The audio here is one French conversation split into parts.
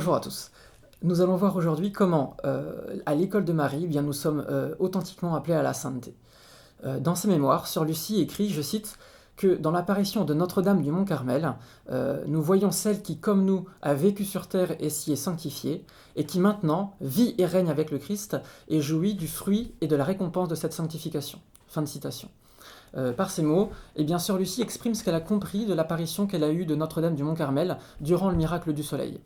Bonjour à tous. Nous allons voir aujourd'hui comment, à l'école de Marie, eh bien, nous sommes authentiquement appelés à la sainteté. Dans ses mémoires, Sœur Lucie écrit, je cite, que dans l'apparition de Notre-Dame du Mont-Carmel, nous voyons celle qui, comme nous, a vécu sur terre et s'y est sanctifiée, et qui maintenant vit et règne avec le Christ et jouit du fruit et de la récompense de cette sanctification. Fin de citation. Par ces mots, eh bien, Sœur Lucie exprime ce qu'elle a compris de l'apparition qu'elle a eue de Notre-Dame du Mont-Carmel durant le miracle du soleil.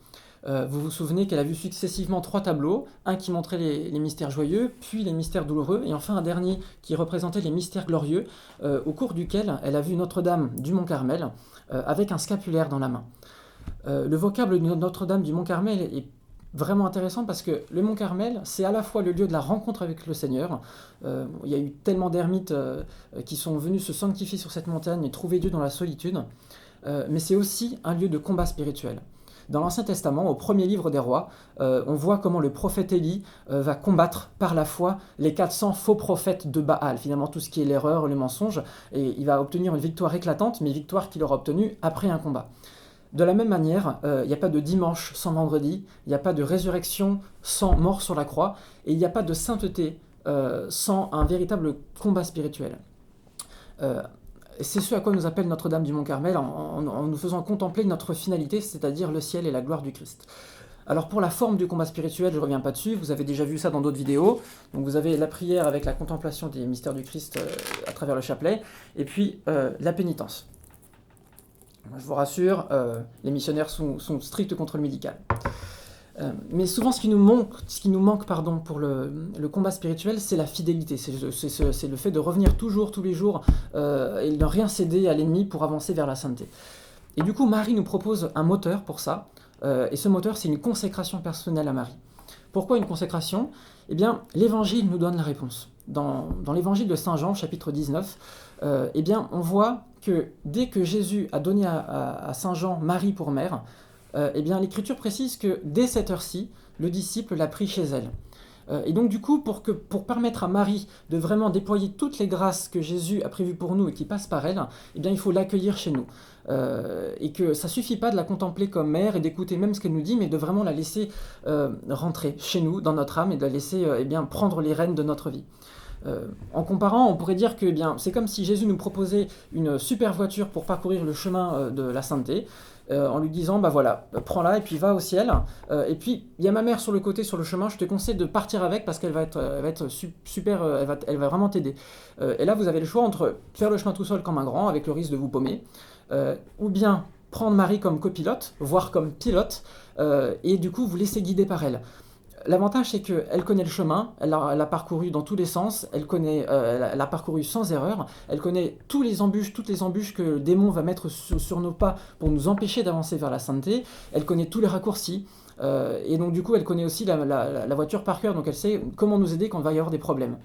Vous vous souvenez qu'elle a vu successivement 3 tableaux, un qui montrait les mystères joyeux, puis les mystères douloureux, et enfin un dernier qui représentait les mystères glorieux, au cours duquel elle a vu Notre-Dame du Mont-Carmel avec un scapulaire dans la main. Le vocable de Notre-Dame du Mont-Carmel est vraiment intéressant parce que le Mont Carmel, c'est à la fois le lieu de la rencontre avec le Seigneur. Il y a eu tellement d'ermites qui sont venus se sanctifier sur cette montagne et trouver Dieu dans la solitude, mais c'est aussi un lieu de combat spirituel. Dans l'Ancien Testament, au premier livre des rois, on voit comment le prophète Élie va combattre par la foi les 400 faux prophètes de Baal, finalement tout ce qui est l'erreur, le mensonge, et il va obtenir une victoire éclatante, mais victoire qu'il aura obtenue après un combat. De la même manière, il n'y a pas de dimanche sans vendredi, il n'y a pas de résurrection sans mort sur la croix, et il n'y a pas de sainteté sans un véritable combat spirituel. C'est ce à quoi nous appelle Notre-Dame du Mont-Carmel en nous faisant contempler notre finalité, c'est-à-dire le ciel et la gloire du Christ. Alors pour la forme du combat spirituel, je ne reviens pas dessus, vous avez déjà vu ça dans d'autres vidéos. Donc vous avez la prière avec la contemplation des mystères du Christ à travers le chapelet, et puis la pénitence. Je vous rassure, les missionnaires sont stricts contre le médical. Mais souvent, ce qui nous manque pour le combat spirituel, c'est la fidélité. C'est le fait de revenir toujours, tous les jours, et de ne rien céder à l'ennemi pour avancer vers la sainteté. Et du coup, Marie nous propose un moteur pour ça, et ce moteur, c'est une consécration personnelle à Marie. Pourquoi une consécration ? Eh bien, l'Évangile nous donne la réponse. Dans l'Évangile de Saint Jean, chapitre 19, eh bien, on voit que dès que Jésus a donné à Saint Jean Marie pour mère, eh bien, l'Écriture précise que dès cette heure-ci, le disciple l'a pris chez elle. Et donc du coup, pour permettre à Marie de vraiment déployer toutes les grâces que Jésus a prévues pour nous et qui passent par elle, eh bien, il faut l'accueillir chez nous. Et que ça ne suffit pas de la contempler comme mère et d'écouter même ce qu'elle nous dit, mais de vraiment la laisser rentrer chez nous, dans notre âme, et de la laisser eh bien, prendre les rênes de notre vie. En comparant, on pourrait dire que eh bien, c'est comme si Jésus nous proposait une super voiture pour parcourir le chemin de la sainteté, en lui disant, bah voilà, prends-la et puis va au ciel. Et puis, il y a ma mère sur le côté, sur le chemin, je te conseille de partir avec parce qu'elle va être super, elle va vraiment t'aider. Et là, vous avez le choix entre faire le chemin tout seul comme un grand, avec le risque de vous paumer, ou bien prendre Marie comme copilote, voire comme pilote, et du coup, vous laisser guider par elle. L'avantage, c'est qu'elle connaît le chemin, elle l'a parcouru dans tous les sens, elle a parcouru sans erreur, elle connaît toutes les embûches que le démon va mettre sur nos pas pour nous empêcher d'avancer vers la sainteté, elle connaît tous les raccourcis, et donc du coup, elle connaît aussi la voiture par cœur, donc elle sait comment nous aider quand il va y avoir des problèmes.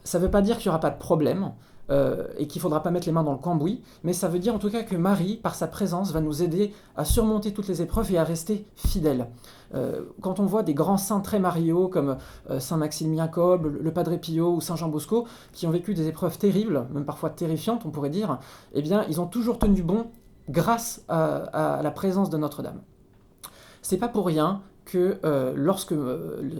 Ça ne veut pas dire qu'il n'y aura pas de problème, et qu'il ne faudra pas mettre les mains dans le cambouis, mais ça veut dire en tout cas que Marie, par sa présence, va nous aider à surmonter toutes les épreuves et à rester fidèles. Quand on voit des grands saints très mariaux comme Saint Maximilien Kolbe, le Padre Pio ou Saint Jean Bosco, qui ont vécu des épreuves terribles, même parfois terrifiantes on pourrait dire, eh bien ils ont toujours tenu bon grâce à la présence de Notre-Dame. C'est pas pour rien que lorsque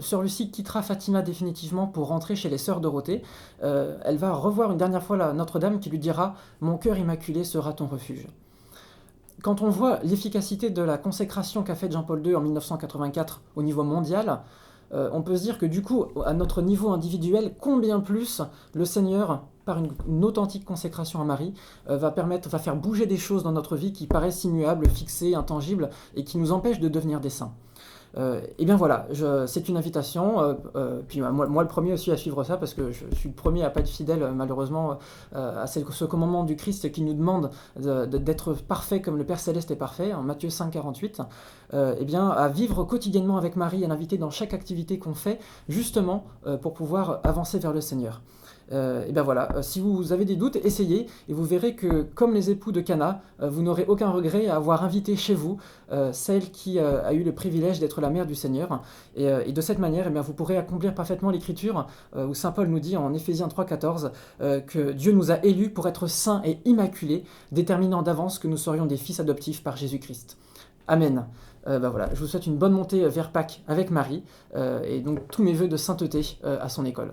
Sœur Lucie quittera Fatima définitivement pour rentrer chez les Sœurs Dorothée, elle va revoir une dernière fois Notre-Dame qui lui dira « Mon cœur immaculé sera ton refuge ». Quand on voit l'efficacité de la consécration qu'a faite Jean-Paul II en 1984 au niveau mondial, on peut se dire que du coup, à notre niveau individuel, combien plus le Seigneur, par une authentique consécration à Marie, va faire bouger des choses dans notre vie qui paraissent immuables, fixées, intangibles, et qui nous empêchent de devenir des saints. Et bien voilà, c'est une invitation, puis moi le premier aussi à suivre ça, parce que je suis le premier à ne pas être fidèle malheureusement à ce commandement du Christ qui nous demande d'être parfait comme le Père Céleste est parfait, en Matthieu 5, 48, et bien à vivre quotidiennement avec Marie, à l'inviter dans chaque activité qu'on fait, justement pour pouvoir avancer vers le Seigneur. Et bien voilà, si vous avez des doutes, essayez, et vous verrez que, comme les époux de Cana, vous n'aurez aucun regret à avoir invité chez vous celle qui a eu le privilège d'être la mère du Seigneur. Et de cette manière, eh bien, vous pourrez accomplir parfaitement l'Écriture, où Saint Paul nous dit en Éphésiens 3,14 que Dieu nous a élus pour être saints et immaculés, déterminant d'avance que nous serions des fils adoptifs par Jésus-Christ. Amen. Voilà, je vous souhaite une bonne montée vers Pâques avec Marie, et donc tous mes vœux de sainteté à son école.